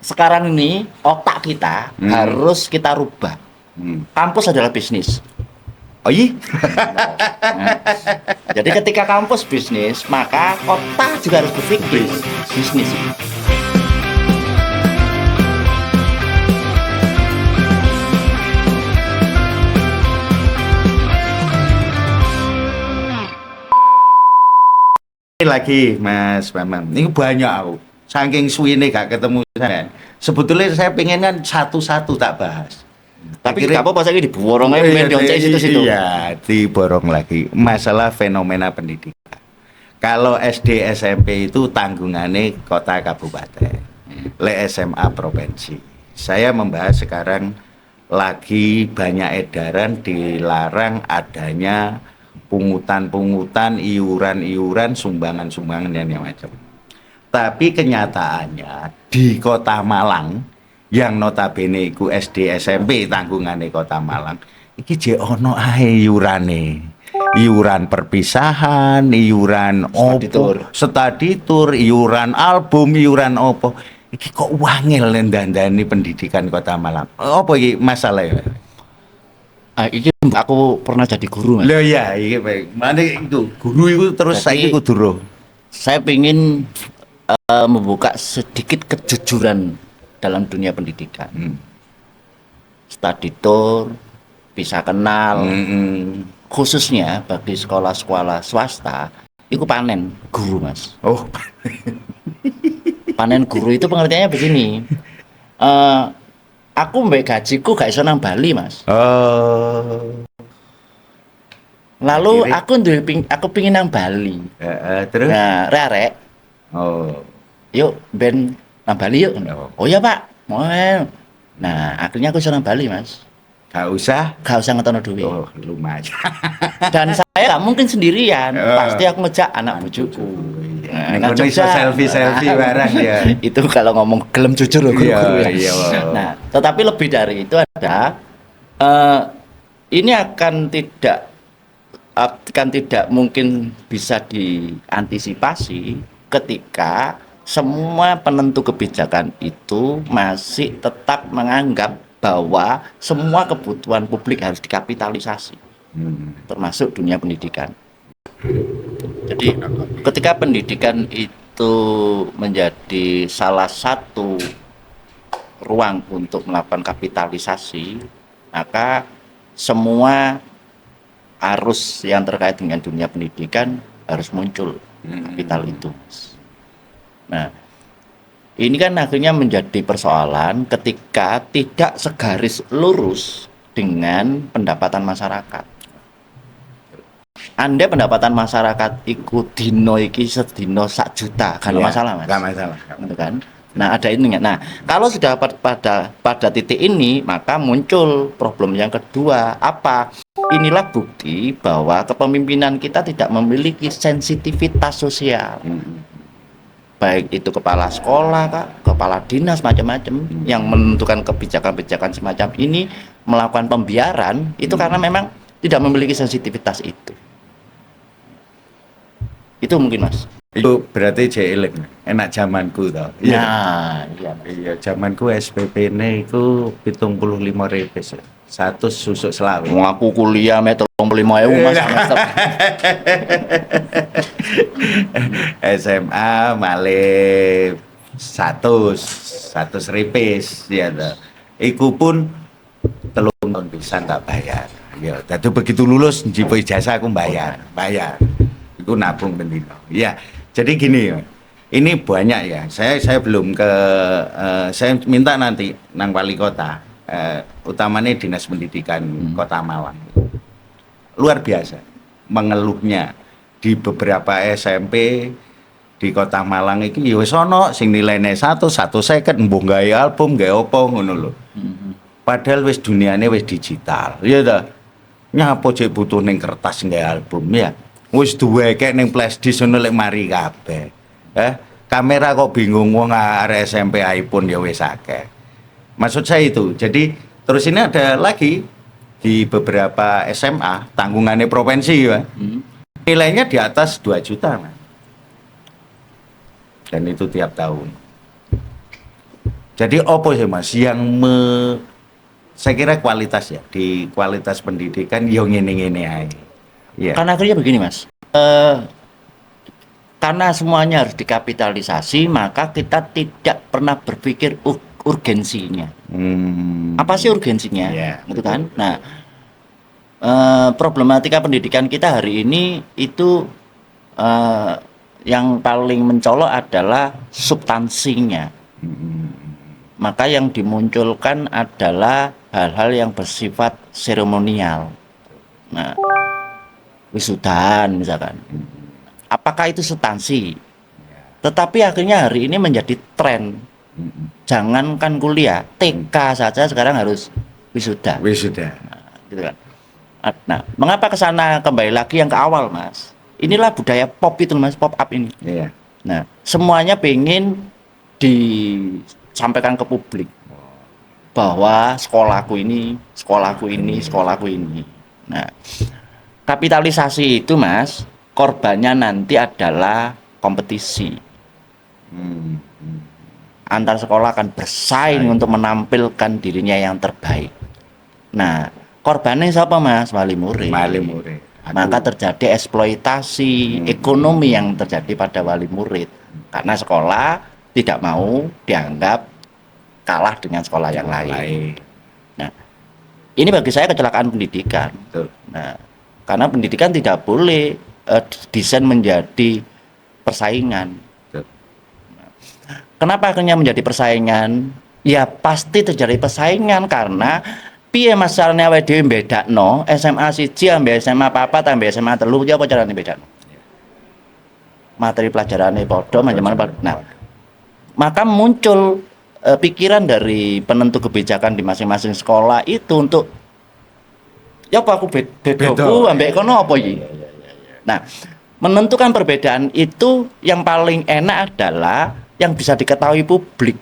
sekarang ini otak kita harus kita rubah. Kampus adalah bisnis. Oh iya? Nah, jadi ketika kampus bisnis, maka kota juga harus berpikir bisnis. Ini lagi Mas Bambang, ini banyak aku saking suwine gak ketemu saya. Sebetulnya saya pengen kan satu-satu tak bahas. Tapi apa pas lagi diborong aja main di situ-situ. Iya, diborong lagi masalah fenomena pendidikan. Kalau SD SMP itu tanggungannya kota kabupaten, le SMA provinsi. Saya membahas sekarang lagi banyak edaran dilarang adanya pungutan-pungutan, iuran-iuran, sumbangan-sumbangan dan yang macam. Tapi kenyataannya di Kota Malang yang notabene iku SD SMP tanggungane Kota Malang iki jek ono ae iurane. Iuran perpisahan, iuran opo, study tour, iuran album, iuran opo. Iki kok wangil ndandani pendidikan Kota Malang. Apa iki masalahnya? Iki aku pernah jadi guru, Mas. Loh iya, iki mana itu guru itu terus saiki kudu roh. Saya ingin membuka sedikit kejujuran dalam dunia pendidikan. Study tour, bisa kenal, khususnya bagi sekolah-sekolah swasta, itu panen guru, Mas. Oh, panen guru itu pengertiannya begini. Aku mbak gajiku gak iso nang Bali, Mas. Oh. Lalu aku pingin nang Bali. Terus? Nah, rek. Oh. Yuk ben nang Bali yuk. Oh ya, Pak. Mau. Nah, akhirnya aku iso nang Bali, Mas. Gak usah ngetono duit. Oh, lumayan. Dan saya gak mungkin sendirian. Pasti aku ngejak anak bojoku. Nah, bisa selfie bareng ya. Itu kalau ngomong gelem jujur loh guru-guru ya. Iya. Nah, tetapi lebih dari itu ada ini akan tidak mungkin bisa diantisipasi ketika semua penentu kebijakan itu masih tetap menganggap bahwa semua kebutuhan publik harus dikapitalisasi, termasuk dunia pendidikan. Jadi ketika pendidikan itu menjadi salah satu ruang untuk melakukan kapitalisasi, maka semua arus yang terkait dengan dunia pendidikan harus muncul kapital itu. Nah, ini kan akhirnya menjadi persoalan ketika tidak segaris lurus dengan pendapatan masyarakat. Anda pendapatan masyarakat ikut dino iki sedino 1 juta, kan masalah, Mas. Gak masalah. Gitu kan? Nah, ada ini. Nah, kalau sudah pada titik ini, maka muncul problem yang kedua. Apa? Inilah bukti bahwa kepemimpinan kita tidak memiliki sensitivitas sosial. Baik itu kepala sekolah, Kak, kepala dinas, macam-macam yang menentukan kebijakan-kebijakan semacam ini melakukan pembiaran itu karena memang tidak memiliki sensitivitas itu. Itu mungkin, Mas. Itu berarti jeeling enak zamanku toh. Nah, iya zamanku SPP ne iku 75.000 satu susuk selawe. Aku kuliah me 35.000 Mas semester. SMA malih 100 ripis ya toh. Iku pun 3 tahun pisan tak bayar. Ya, dadi begitu lulus njipo ijazah aku bayar. Itu nabung bendino. Ya, jadi gini, ini banyak ya. Saya belum ke, saya minta nanti nang wali kota, utamanya dinas pendidikan Kota Malang. Luar biasa, mengeluhnya di beberapa SMP di Kota Malang iki ya wis ana sing nilainya 1 second mbuh gawe album, gawe opo ngono lho. Padahal wis duniane wis digital. Ya ta. Nyapa cek butuh ning kertas gawe album ya. Wis duweke ning flash disk ngono lek mari kabeh. Kamera kok bingung wong arek SMP iPhone ya wis akeh. Maksud saya itu. Jadi terus ini ada lagi di beberapa SMA tanggungannya provinsi ya. Nilainya di atas 2 juta, Mas. Dan itu tiap tahun. Jadi apa sih Mas yang saya kira kualitas ya, di kualitas pendidikan yang ngene-ngene ae. Iya. Karena akhirnya begini Mas, karena semuanya harus dikapitalisasi, maka kita tidak pernah berpikir urgensinya. Apa sih urgensinya? Iya, Gitu kan? Nah, problematika pendidikan kita hari ini itu yang paling mencolok adalah substansinya. Maka yang dimunculkan adalah hal-hal yang bersifat seremonial. Nah, wisudan misalkan. Apakah itu substansi? Tetapi akhirnya hari ini menjadi tren. Jangankan kuliah, TK saja sekarang harus wisuda. Wisuda. Gitu kan. Nah, mengapa ke sana kembali lagi yang ke awal, Mas? Inilah budaya pop itu, Mas, pop up ini. Iya. Nah, semuanya pengen disampaikan ke publik bahwa sekolahku ini, sekolahku ini, sekolahku ini. Nah, kapitalisasi itu, Mas, korbannya nanti adalah kompetisi. Antar sekolah akan bersaing untuk menampilkan dirinya yang terbaik. Nah, korbannya siapa Mas? Wali murid. Wali murid. Maka terjadi eksploitasi ekonomi yang terjadi pada wali murid. Karena sekolah tidak mau dianggap kalah dengan sekolah yang lain. Nah, ini bagi saya kecelakaan pendidikan. Betul. Nah, karena pendidikan tidak boleh desain menjadi persaingan. Betul. Kenapa akhirnya menjadi persaingan? Ya pasti terjadi persaingan karena piye masalahnya awake dhewe bedakno SMA 1 ambek SMA 4 ambek SMA 3 ya apa carane bedakno? Materi pelajarannya padha macam-macam. Nah, maka muncul pikiran dari penentu kebijakan di masing-masing sekolah itu untuk ya apa aku bedaku ambek kono apa iki? Nah, menentukan perbedaan itu yang paling enak adalah yang bisa diketahui publik.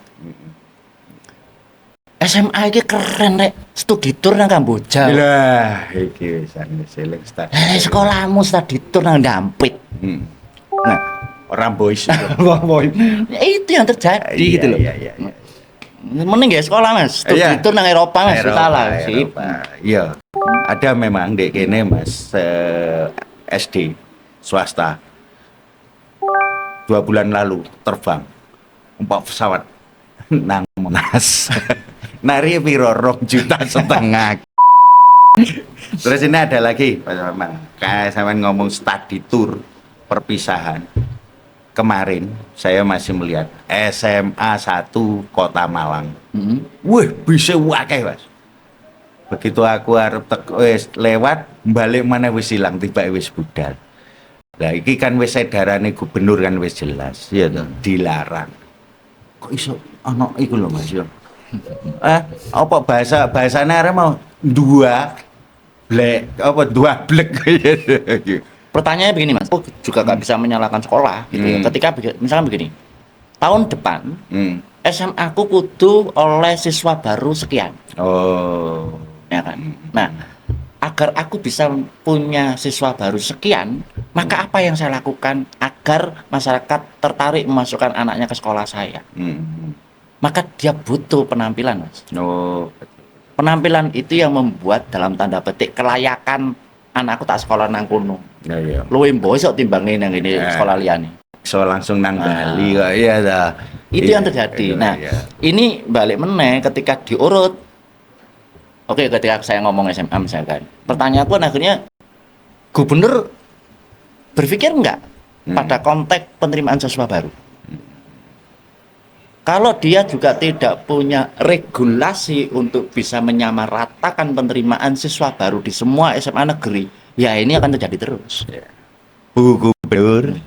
SMA iki keren rek, studi tour nang Kamboja. Lah, iki wis seling start. Sekolahmu studi tour nang Dampit. Nah, orang boys. Ya, itu yang terjadi gitu loh. Iya. Mending ya sekolah Mas, studi tour nang Eropa Mas, salah sih. Iya. Ada memang dek kene Mas SD swasta 2 bulan lalu terbang 4 pesawat nang Monas. Nari piro 2,5 juta. Terus ini ada lagi Mas Maman, kayak saya ngomong study tour perpisahan. Kemarin saya masih melihat SMA 1 Kota Malang. Wih, bisa wakeh Mas. Begitu aku arep wis lewat balik mana wis hilang tiba wis budal. Lah iki kan wis edarane gubernur kan wis jelas ya toh, dilarang. Kok iso ana iku lho Mas yo. Apa bahasane arep mau dua blek. Pertanyaannya begini Mas, aku juga nggak bisa menyalahkan sekolah gitu ya. Ketika misalnya begini, tahun depan SMA aku kudu oleh siswa baru sekian. Oh. Ya kan? Nah, agar aku bisa punya siswa baru sekian, maka apa yang saya lakukan agar masyarakat tertarik memasukkan anaknya ke sekolah saya? Maka dia butuh penampilan, Mas. Oh. Penampilan itu yang membuat dalam tanda petik kelayakan anakku tak sekolah nang kono. Iya. Luwih mbosok timbangin nang ini sekolah liyane. So langsung nang Bali kok iya dah. Itu yang terjadi. Nah, ini balik meneh ketika diurut. Oke, ketika saya ngomong SMA misalkan, pertanyaanku akhirnya gubernur berpikir enggak pada konteks penerimaan siswa baru? Kalau dia juga tidak punya regulasi untuk bisa menyamaratakan penerimaan siswa baru di semua SMA negeri, ya ini akan terjadi terus. Bu Gubernur,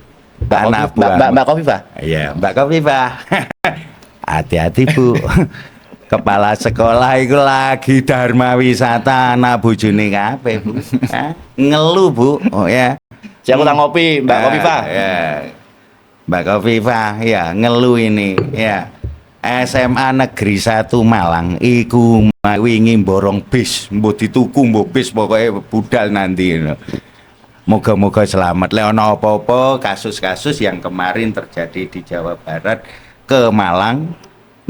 Mbak Kofifa. Iya, Mbak Kofifa. Hati-hati Bu. Kepala sekolah itu lagi dharma wisata anak bojone kabeh, Bu. Ngeluh, Bu. Oh ya. Siapa tak ngopi, Mbak Kofifa? Ya. Mbak Kofifa, ya ngeluh ini, ya. SMA Negeri 1 Malang iku wingi borong bis, mbok dituku mbok bis pokoknya budal nanti. Moga-moga selamat. Lek ana apa-apa kasus-kasus yang kemarin terjadi di Jawa Barat ke Malang.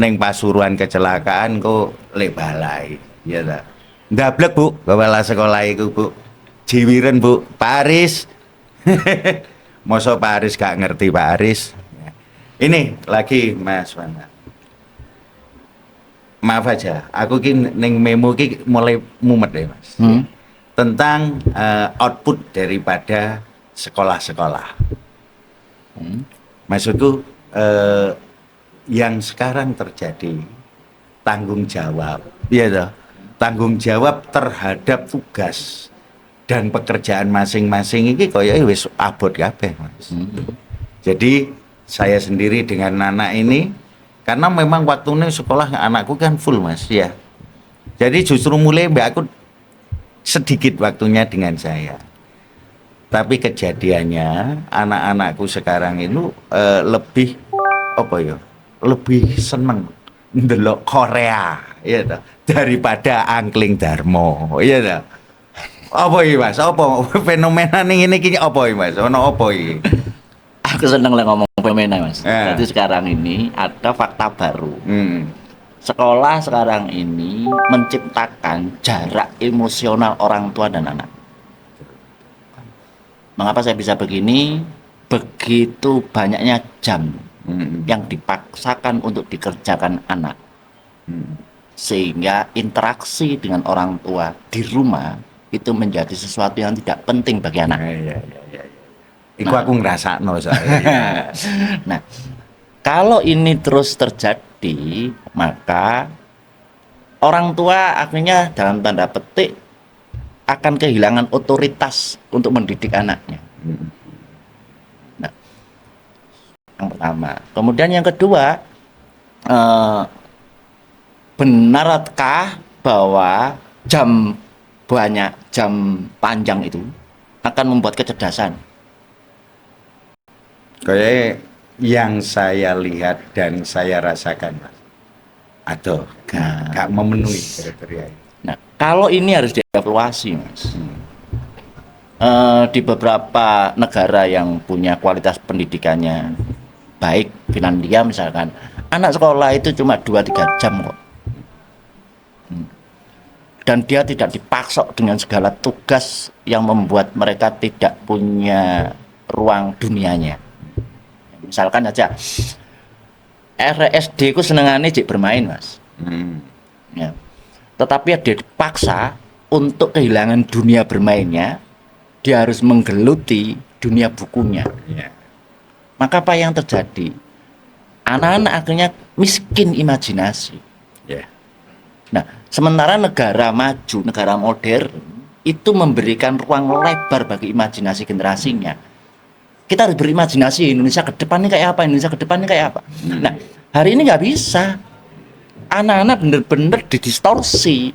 neng Pasuruan kecelakaan kok lek balai ya ta ndablek Bu kepala sekolah iku Bu jiwiren Bu Pak Aris mosok Pak Aris gak ngerti Pak Aris ini lagi Mas Wana maaf aja aku ki neng memo ki mulai mumet deh Mas tentang output daripada sekolah-sekolah maksudku yang sekarang terjadi tanggung jawab ya toh tanggung jawab terhadap tugas dan pekerjaan masing-masing ini koyoke wis abot kabeh Mas. Jadi saya sendiri dengan anak ini karena memang waktunya sekolah anakku kan full Mas ya. Jadi justru mulai mbak aku sedikit waktunya dengan saya. Tapi kejadiannya anak-anakku sekarang itu lebih apa ya? Lebih seneng ndelok Korea ya toh daripada angkling Darmo ya toh. Apa iki Mas? Apa fenomena ning ngene iki apa iki Mas? Ono apa iki? Aku seneng lah ngomong fenomena Mas. Jadi sekarang ini ada fakta baru. Sekolah sekarang ini menciptakan jarak emosional orang tua dan anak. Mengapa saya bisa begini? Begitu banyaknya jam yang dipaksakan untuk dikerjakan anak. Sehingga interaksi dengan orang tua di rumah itu menjadi sesuatu yang tidak penting bagi anak. Iku aku ngrasakno soalnya. Nah, kalau ini terus terjadi, maka orang tua akhirnya dalam tanda petik akan kehilangan otoritas untuk mendidik anaknya. Nah, yang pertama. Kemudian yang kedua, benarkah bahwa jam panjang itu akan membuat kecerdasan? Kayak yang saya lihat dan saya rasakan Mas. Atau gak memenuhi kriteria. Nah, kalau ini harus dievaluasi Mas. Di beberapa negara yang punya kualitas pendidikannya baik, Finlandia misalkan, anak sekolah itu cuma 2-3 jam kok. Dan dia tidak dipaksok dengan segala tugas yang membuat mereka tidak punya ruang dunianya. Misalkan aja RSD ku senengane cek bermain Mas. Ya. Tetapi dia dipaksa untuk kehilangan dunia bermainnya, dia harus menggeluti dunia bukunya. Maka apa yang terjadi? Anak-anak akhirnya miskin imajinasi. Nah, sementara negara maju, negara modern itu memberikan ruang lebar bagi imajinasi generasinya. Kita harus berimajinasi Indonesia ke depannya kayak apa, Indonesia ke depannya kayak apa. Nah, hari ini nggak bisa. Anak-anak benar-benar didistorsi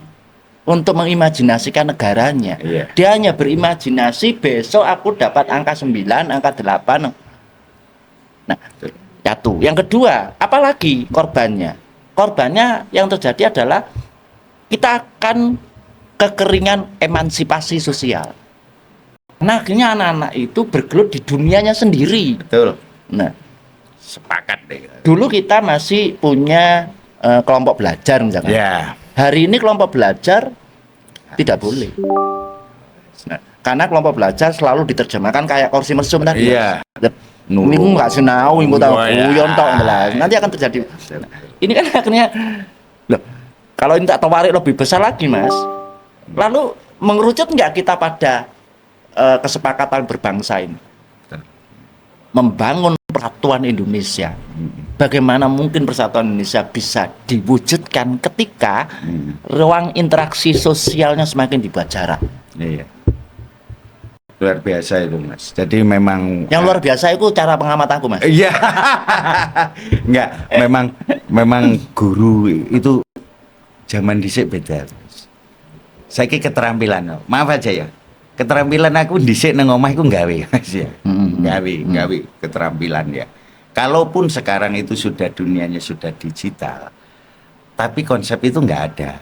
untuk mengimajinasikan negaranya. Dia hanya berimajinasi besok aku dapat angka 9, angka 8. Nah, satu. Yang kedua, apalagi korbannya? Korbannya yang terjadi adalah kita akan kekeringan emansipasi sosial. Nah, akhirnya anak-anak itu bergelut di dunianya sendiri. Betul. Nah, sepakat deh. Dulu kita masih punya kelompok belajar misalkan. Hari ini kelompok belajar tidak boleh. Nah, karena kelompok belajar selalu diterjemahkan kayak kursi mesum tadi. Ini nggak sinau, ini tahu kuyon tok lah. Nanti akan terjadi. Nah, ini kan akhirnya, loh, kalau ini tak tawarik lebih besar lagi Mas. Lalu mengerucut nggak kita pada kesepakatan berbangsa ini, membangun persatuan Indonesia. Bagaimana mungkin persatuan Indonesia bisa diwujudkan ketika ruang interaksi sosialnya semakin dibuat jarak? Luar biasa itu Mas. Jadi memang yang luar biasa itu cara pengamatanku Mas. Iya. Enggak, memang guru itu zaman dhisik beda. Saiki keterampilan. Maaf aja ya. Keterampilan aku dhisik nang omah iku gawe Mas ya. Gawe keterampilan ya. Kalaupun sekarang itu sudah dunianya sudah digital, tapi konsep itu nggak ada.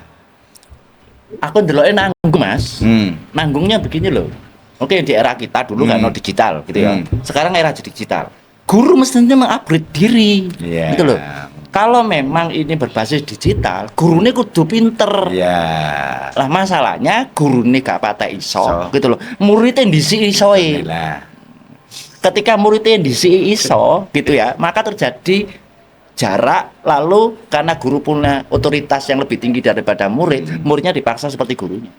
Aku ndeloke nanggung Mas. Nanggungnya begini loh. Oke, di era kita dulu kan digital gitu ya. Sekarang era digital. Guru mestinya mengupgrade diri. Gitu loh. Kalau memang ini berbasis digital, gurune kudu pinter. Ya. Lah masalahnya gurune gak patek iso, So. gitu loh. Muridnya ndisi isoe. Inilah. Ketika muridnya ndisi iso, gitu ya, maka terjadi jarak, lalu karena guru punya otoritas yang lebih tinggi daripada murid, muridnya dipaksa seperti gurunya.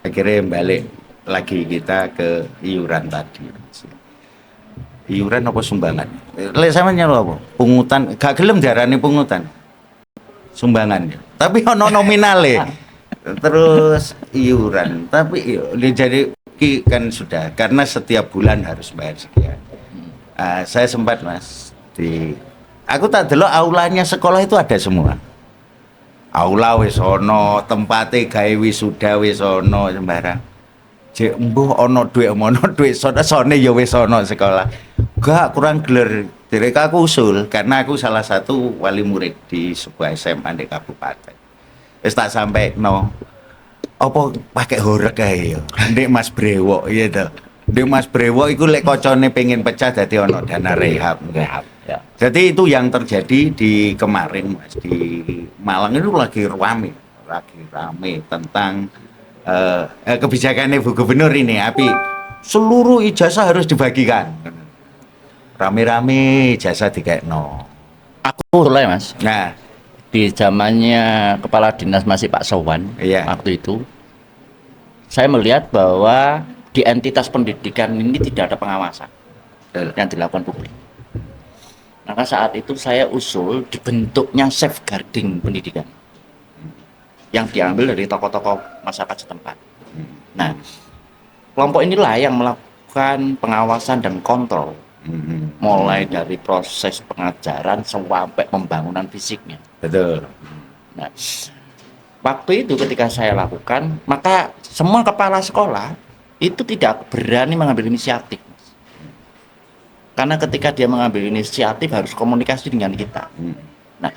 Akhirnya balik lagi kita ke iuran tadi. Iuran apa sumbangan? Lek sampeyan apa? Pungutan, gak gelem diarani pungutan. Sumbangan. Tapi ono nominale. Terus iuran. Tapi jadi kan sudah karena setiap bulan harus bayar sekian. Saya sempat Mas aku tak delok aulanya sekolah itu ada semua. Aula wis ono, tempate gawe wisuda wis ono sembarang. Jek mbuh ono dhuwit sone ya wis ono sekolah. Gak kurang geler. Derek aku usul karena aku salah satu wali murid di sebuah SMA di kabupaten. Wis tak sampaikno. Apa pakai horeg ae ya. Ndek Mas Brewok ya to. Ndek Mas Brewok iku lek kocone pengen pecah dadi ono dana rehab. Ya. Jadi itu yang terjadi di kemarin Mas di Malang itu lagi rame tentang kebijakannya Bu Gubernur ini seluruh ijazah harus dibagikan. Rame-rame ijazah dikekno. Aku mulai Mas. Nah, Di zamannya kepala dinas masih Pak Sowan, Iya. waktu itu saya melihat bahwa di entitas pendidikan ini tidak ada pengawasan yang dilakukan publik. Maka saat itu saya usul dibentuknya safeguarding pendidikan yang diambil dari tokoh-tokoh masyarakat setempat. Nah, kelompok inilah yang melakukan pengawasan dan kontrol, mulai dari proses pengajaran sampai pembangunan fisiknya. betul. Nah, waktu itu ketika saya lakukan, maka semua kepala sekolah itu tidak berani mengambil inisiatif. Karena ketika dia mengambil inisiatif harus komunikasi dengan kita. Nah,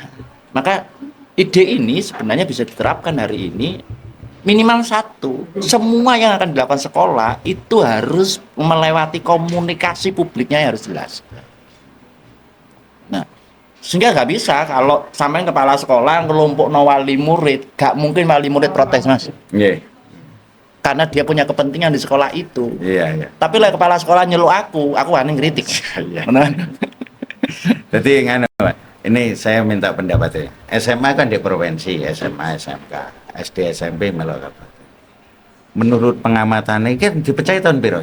maka ide ini sebenarnya bisa diterapkan hari ini minimal satu. Semua yang akan dilakukan sekolah itu harus melewati komunikasi publiknya yang harus jelas. Nah, sehingga nggak bisa kalau sampai kepala sekolah ngelompok wali murid, nggak mungkin wali murid protes Mas. Nggih. Karena dia punya kepentingan di sekolah itu. Iya. Tapi lah kepala sekolah nyeluk aku aneh ngeritik. Iya. Benar kan? Jadi ngene, Pak. Ini saya minta pendapatnya. SMA kan di provinsi, SMA, SMK, SD, SMP melok kabupaten. Menurut pengamatannya kan dipercaya tahun piro?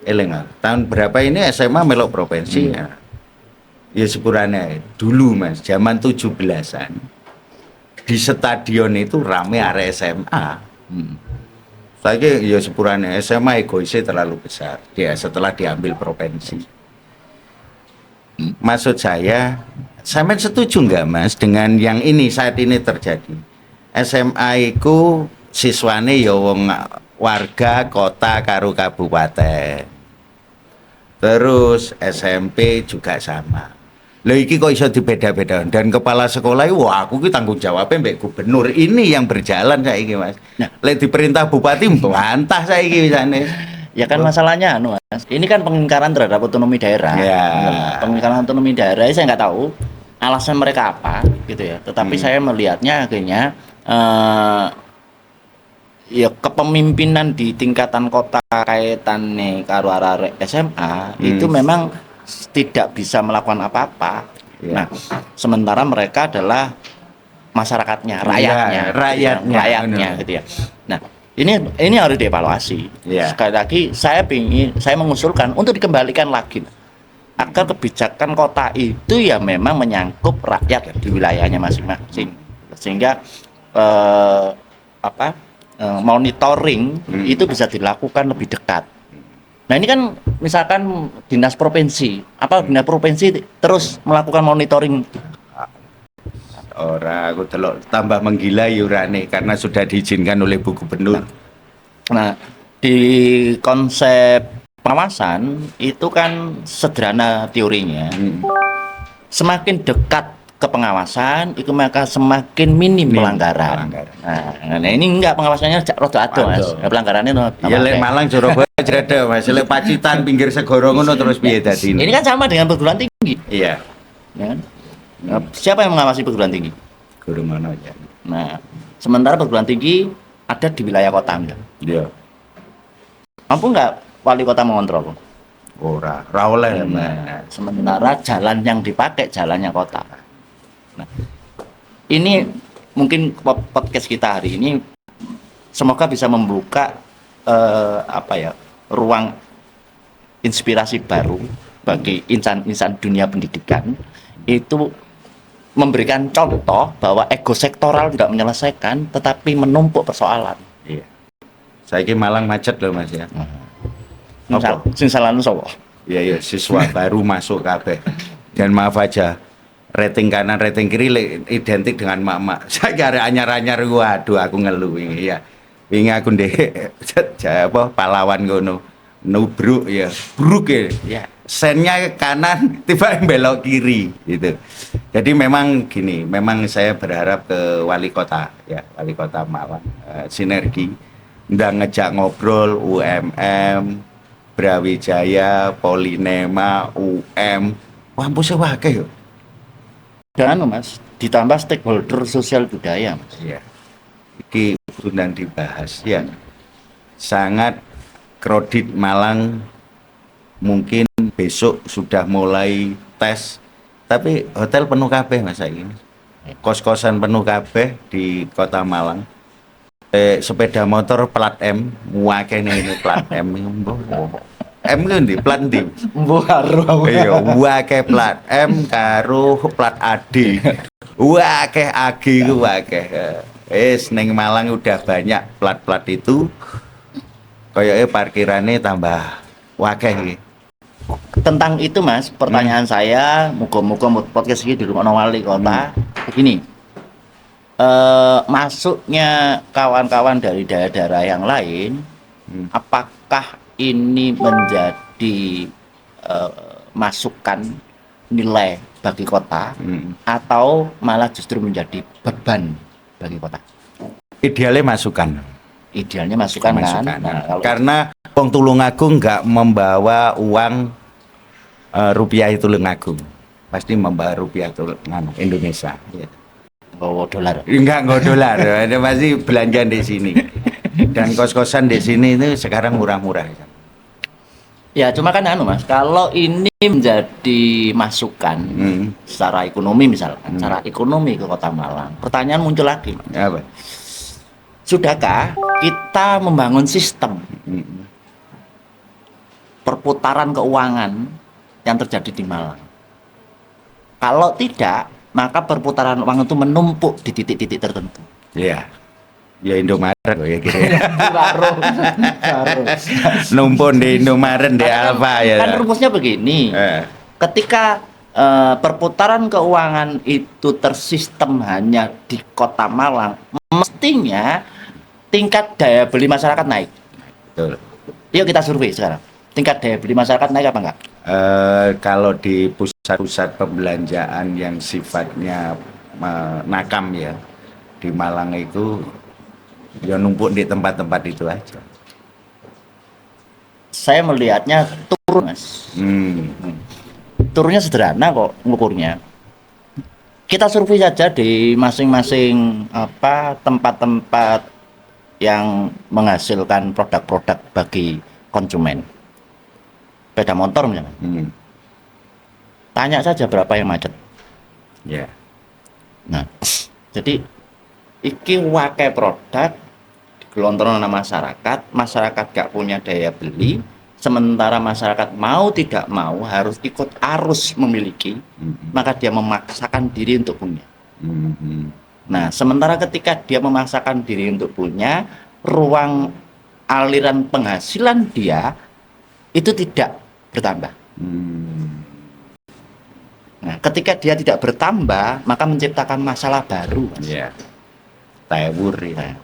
Eling, tahun berapa ini SMA melok provinsi? Ya sepurane dulu Mas, zaman 17-an. Di stadion itu rame arek SMA. Saya ya sepurane SMA egoisnya terlalu besar. Dia setelah diambil provinsi. Maksud saya setuju nggak Mas dengan yang ini saat ini terjadi? SMA itu siswane ya wong warga kota karo kabupaten. Terus SMP juga sama. Loh iki kok iso dibeda-bedakan dan kepala sekolah wah aku ki tanggung jawabnya mbek gubernur ini yang berjalan saiki Mas. Nah, Lek diperintah bupati bantah saiki wisane. ya kan masalahnya Mas. Ini kan pengingkaran terhadap otonomi daerah. Ya. Pengingkaran otonomi daerah saya nggak tahu alasan mereka apa gitu ya. Tetapi saya melihatnya akhirnya ya kepemimpinan di tingkatan kota kaitannya karo arek SMA itu memang tidak bisa melakukan apa-apa. Nah, sementara mereka adalah masyarakatnya, rakyatnya gitu ya. Nah, ini harus dievaluasi. Sekali lagi saya mengusulkan untuk dikembalikan lagi agar kebijakan kota itu ya memang menyangkut rakyat di wilayahnya masing-masing. Sehingga monitoring itu bisa dilakukan lebih dekat. Nah ini kan misalkan dinas provinsi, dinas provinsi terus melakukan monitoring. Aku delok tambah menggila iurane karena sudah diizinkan oleh Bu Gubernur. Nah di konsep pengawasan itu kan sederhana teorinya. Semakin dekat ke pengawasan itu maka semakin minim pelanggaran. Nah ini enggak pengawasannya rada ado Mas. Pelanggarannya ya lek Malang Surabaya jreda Mas, lek Pacitan pinggir segoro ngono terus piye dadi. Ini kan sama dengan perguruan tinggi. Iya. Ya kan? Siapa yang mengawasi perguruan tinggi? Guru mana ya? Nah, sementara perguruan tinggi ada di wilayah kota misalnya. Iya. Mampu nggak wali kota mengontrol? Ora oleh. Nah, sementara jalan yang dipakai jalannya kota. Nah, ini mungkin podcast kita hari ini semoga bisa membuka ruang inspirasi baru bagi insan-insan dunia pendidikan, itu memberikan contoh bahwa ego sektoral tidak menyelesaikan tetapi menumpuk persoalan. Iya. Saiki Malang macet loh Mas ya. Sing salah sapa? Iya, siswa baru masuk kabeh. Dan maaf aja, rating kanan, rating kiri identik dengan mak-mak. Saya kira anyar-anyar, waduh aku ngeluh ini ya. Wingi aku ndek pahlawan ngono. Nubruk ya, bruk ya. Ya. Sennya kanan, tiba belok kiri gitu. Jadi memang gini, memang saya berharap ke wali kota ya, wali kota Malang, sinergi, ndang ngejak ngobrol UMM, Brawijaya, Polinema, kampusnya wakil yuk. Dan Mas, ditambah stakeholder sosial budaya Mas. Iya. Iki undang dibahas ya. Sangat kredit Malang mungkin besok sudah mulai tes, tapi hotel penuh kabeh Mas ini. Kos-kosan penuh kabeh di Kota Malang. Sepeda motor plat M, muakene ini plat M. M ku ndi plat ndi? Mbuh karo. Iya, akeh plat M karo plat AD. Akeh AG ku akeh. Ning Malang udah banyak plat-plat itu. Kayaknya parkirannya tambah wakeh iki. Tentang itu Mas, pertanyaan saya, muga-muga podcast ini di rumah wali kota. Begini, masuknya kawan-kawan dari daerah-daerah yang lain, apakah ini menjadi masukan nilai bagi kota, atau malah justru menjadi beban bagi kota? Idealnya masukan. Idealnya masukan kan. Nah, karena wong Tulungagung nggak membawa uang rupiah itu Tulungagung, pasti membawa rupiah Indonesia. Bawa dolar. Enggak dolar, ada pasti belanja di sini. Dan kos-kosan di sini itu sekarang murah-murah. Ya cuma kan Mas, kalau ini menjadi masukan secara ekonomi misalkan, secara ekonomi ke Kota Malang, pertanyaan muncul lagi Mas. Apa? Sudahkah kita membangun sistem perputaran keuangan yang terjadi di Malang? Kalau tidak, maka perputaran uang itu menumpuk di titik-titik tertentu. Iya. Ya Indomaret ya kira. Baru. Numpuk di Indomaret di Alfa ya. Kan rumusnya begini. Ketika perputaran keuangan itu tersistem hanya di Kota Malang, mestinya tingkat daya beli masyarakat naik. Betul. Yuk kita survei sekarang. Tingkat daya beli masyarakat naik apa enggak? Kalau di pusat-pusat pembelanjaan yang sifatnya nakam ya, di Malang itu ya numpuk di tempat-tempat itu aja. Saya melihatnya turun Mas. Turunnya sederhana kok ngukurnya. Kita survei saja di masing-masing tempat-tempat yang menghasilkan produk-produk bagi konsumen. Sepeda motor misalnya. Tanya saja berapa yang macet. Ya. Nah, jadi iki wakai produk digelontorkan masyarakat gak punya daya beli, sementara masyarakat mau tidak mau harus ikut arus memiliki, maka dia memaksakan diri untuk punya. Nah, sementara ketika dia memaksakan diri untuk punya, ruang aliran penghasilan dia itu tidak bertambah. Nah, ketika dia tidak bertambah, maka menciptakan masalah baru. Iya. Tawur ya.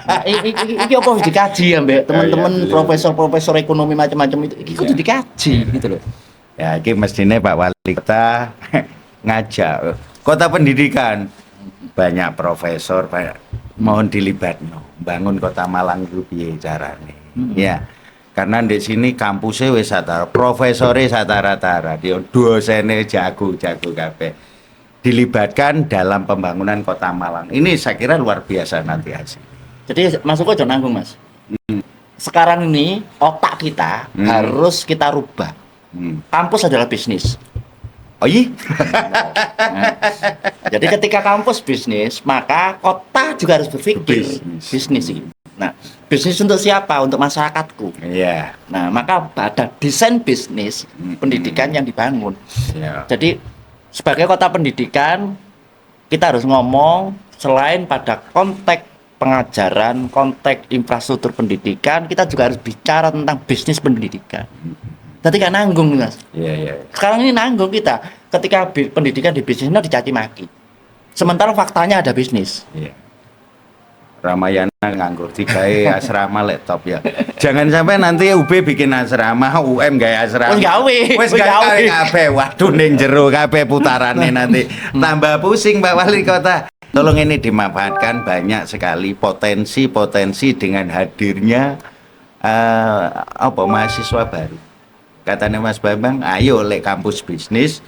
Nah, ini apa harus dikaji ya, Mbak? Teman-teman profesor-profesor ekonomi macam-macam itu, ini kudu dikaji gitu loh. Ya, ini mestinya Pak Wali Kota ngajak kota pendidikan, banyak profesor, mohon dilibatno bangun Kota Malang itu piye carane. Ya. Karena di sini kampusnya wis satara, profesore satara-tara, dia dosene jago kabeh. dilibatkan dalam pembangunan Kota Malang. Ini saya kira luar biasa nanti hasil. Jadi masuk aja nanggung Mas. Sekarang ini otak kita harus kita rubah. Kampus adalah bisnis. Oh iya? Nah, jadi ketika kampus bisnis, maka kota juga harus berpikir bisnis ini. Nah, bisnis untuk siapa? Untuk masyarakatku. Iya. Nah, maka ada desain bisnis pendidikan yang dibangun. Iya. Jadi sebagai kota pendidikan, kita harus ngomong selain pada konteks pengajaran, konteks infrastruktur pendidikan, kita juga harus bicara tentang bisnis pendidikan. Tadi kan nanggung, Mas. Iya, iya. Sekarang ini nanggung kita. Ketika pendidikan di bisnisnya dicaci maki. Sementara faktanya ada bisnis. Iya. Ramayana nganggur digawe asrama laptop ya. Jangan sampai nanti UB bikin asrama, UM gawe asrama. Wis gawe, Wis gawe kabeh. Waduh ning jero kabeh putarane nanti. Tambah pusing Pak Wali Kota. Tolong ini dimanfaatkan, banyak sekali potensi-potensi dengan hadirnya mahasiswa baru. Katanya Mas Bambang, ayo lek kampus bisnis,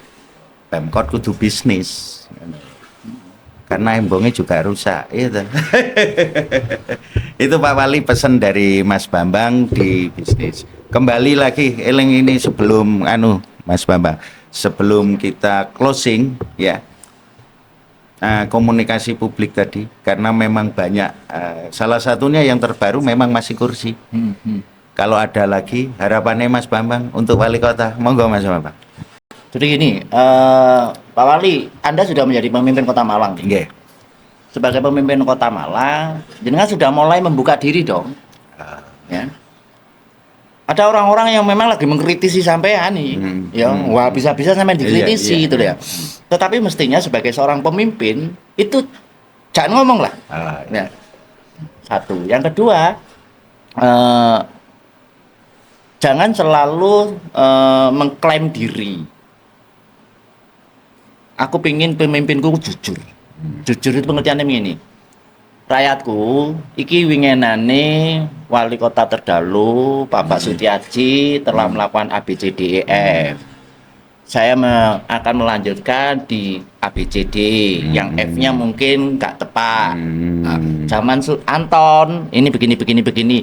Pemkot kudu bisnis. Karena embongnya juga rusak. Itu. Itu Pak Wali pesan dari Mas Bambang di bisnis. Kembali lagi eling ini sebelum Mas Bambang, sebelum kita closing ya. Komunikasi publik tadi, karena memang banyak salah satunya yang terbaru memang masih kursi. Kalau ada lagi harapannya Mas Bambang untuk Wali Kota, monggo Mas Bambang. Jadi gini, Pak Wali, Anda sudah menjadi pemimpin Kota Malang. Nggih. Sebagai pemimpin Kota Malang, jenengan sudah mulai membuka diri dong. Ya. Ada orang-orang yang memang lagi mengkritisi sampean nih, ya, wah bisa-bisa sampean dikritisi gitu ya. Tetapi mestinya sebagai seorang pemimpin itu jangan ngomong lah. Ya. Satu, yang kedua, jangan selalu mengklaim diri. Aku pingin pemimpinku jujur. Jujur itu pengertiannya begini. Rakyatku, iki wingenane wali kota terdalu, Bapak Sutiaji telah melakukan ABCDEF. Saya akan melanjutkan di ABCD, yang F-nya mungkin nggak tepat. Zaman Anton, ini begini.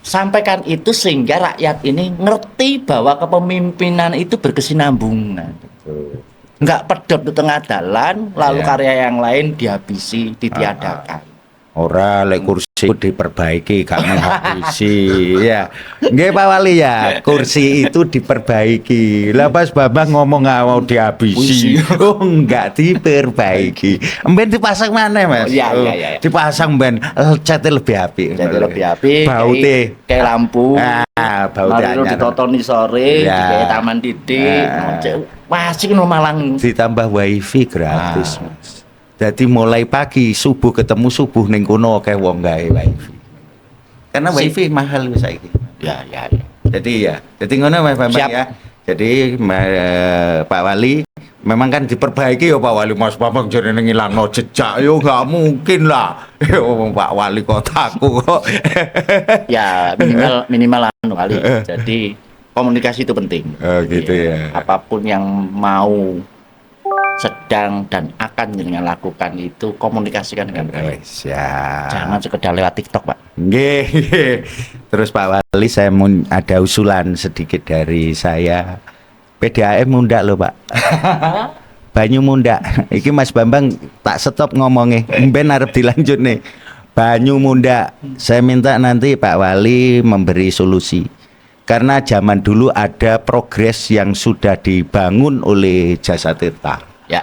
Sampaikan itu sehingga rakyat ini ngerti bahwa kepemimpinan itu berkesinambungan. Nggak pedot di tengah jalan, lalu karya yang lain dihabisi, ditiadakan. Ora lek kursi diperbaiki, gak menghabisi ya. Nggih Pak Wali ya, kursi itu diperbaiki. Lah Mas Bambang ngomong nggak mau dihabisi. Oh, enggak diperbaiki. Emben dipasang mana Mas? Iya. Dipasang ben catnya lebih apik. Jadi lebih apik. Baute kayak lampu. Baute anyar. Ditotoni sore, kayak taman didik. Masih no Malang. Ditambah wifi gratis Mas. Jadi mulai pagi subuh ketemu subuh ning kono akeh wong gawe wifi. Karena wifi mahal saiki. Ya. Jadi ngono Mas Bambang ya. Jadi Pak Wali memang kan diperbaiki ya Pak Wali. Mas Bambang jarene ngilangno jejak yo enggak mungkin lah. Pak Wali kotaku kok. Ya minimal Wali. Jadi komunikasi itu penting. Gitu ya. Apapun yang mau sedang dan akan dengan lakukan itu komunikasikan dengan baik. Jangan sekedar lewat TikTok, Pak. Nggih. Terus Pak Wali, saya mau ada usulan sedikit dari saya. PDAM mundak loh, Pak. Banyu mundak. Iki Mas Bambang tak stop ngomongnya. Ben arep dilanjut nih. Banyu mundak. Saya minta nanti Pak Wali memberi solusi. Karena zaman dulu ada progres yang sudah dibangun oleh Jasa Tirta. Ya.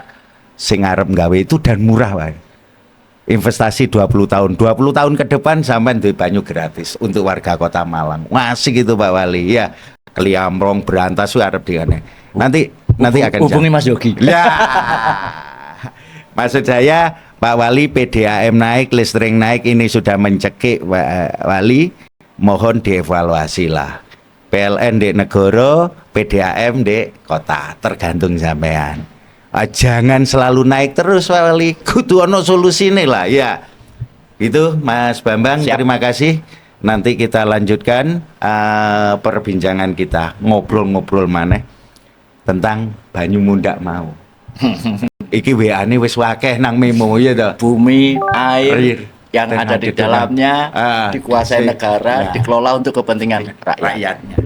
Sing arep gawe itu dan murah, Pak. Investasi 20 tahun. 20 tahun ke depan sampai duwe banyu gratis untuk warga Kota Malang. Masih gitu Pak Wali. Ya, Kliamrong Berantas arep digane. Nanti akan hubungi Mas Yogi. Ya. Maksud saya Pak Wali, PDAM naik, listrik naik, ini sudah mencekik Pak Wali. Mohon dievaluasi lah. PLN di negara, PDAM di kota, tergantung sampean. Jangan selalu naik terus Pak Wali, kudu ono solusine lah ya. Itu Mas Bambang. Siap. Terima kasih. Nanti kita lanjutkan perbincangan kita, ngobrol-ngobrol maneh tentang banyu mundak mau. iki WA-ne wis akeh nang memo ya toh. Bumi, air yang dan ada di dalam- dalamnya dikuasai si- negara, nah, dikelola untuk kepentingan rakyat. rakyatnya.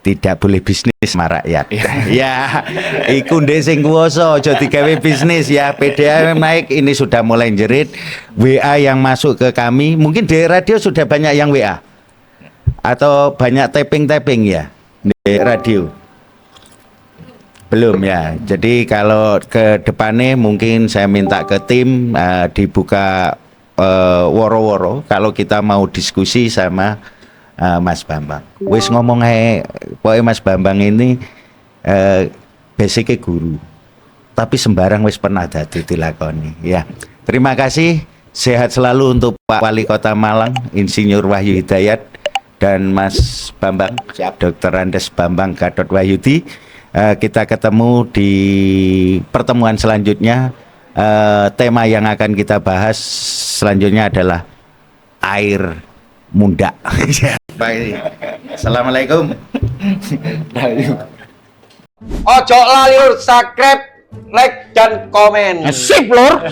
Tidak boleh bisnis sama rakyat. Ya, iku ndek sing kuwasa aja digawe bisnis ya. PDAM naik ini sudah mulai jerit. WA yang masuk ke kami, mungkin di radio sudah banyak yang WA. Atau banyak tapping-tapping ya di radio. Belum ya. Jadi kalau ke depannya mungkin saya minta ke tim dibuka woro-woro kalau kita mau diskusi sama Mas Bambang. Wis ngomong ae, pokoke Mas Bambang ini basicnya guru. Tapi sembarang wis pernah dadi dilakoni ya. Terima kasih. Sehat selalu untuk Pak Wali Kota Malang, Insinyur Wahyu Hidayat dan Mas Bambang, Siap. Dr. Andes Bambang Gatot Wahyudi. Kita ketemu di pertemuan selanjutnya. Tema yang akan kita bahas selanjutnya adalah air munda. Baik. Assalamualaikum. Ojo lali lur, subscribe, like dan komen. Sip lur.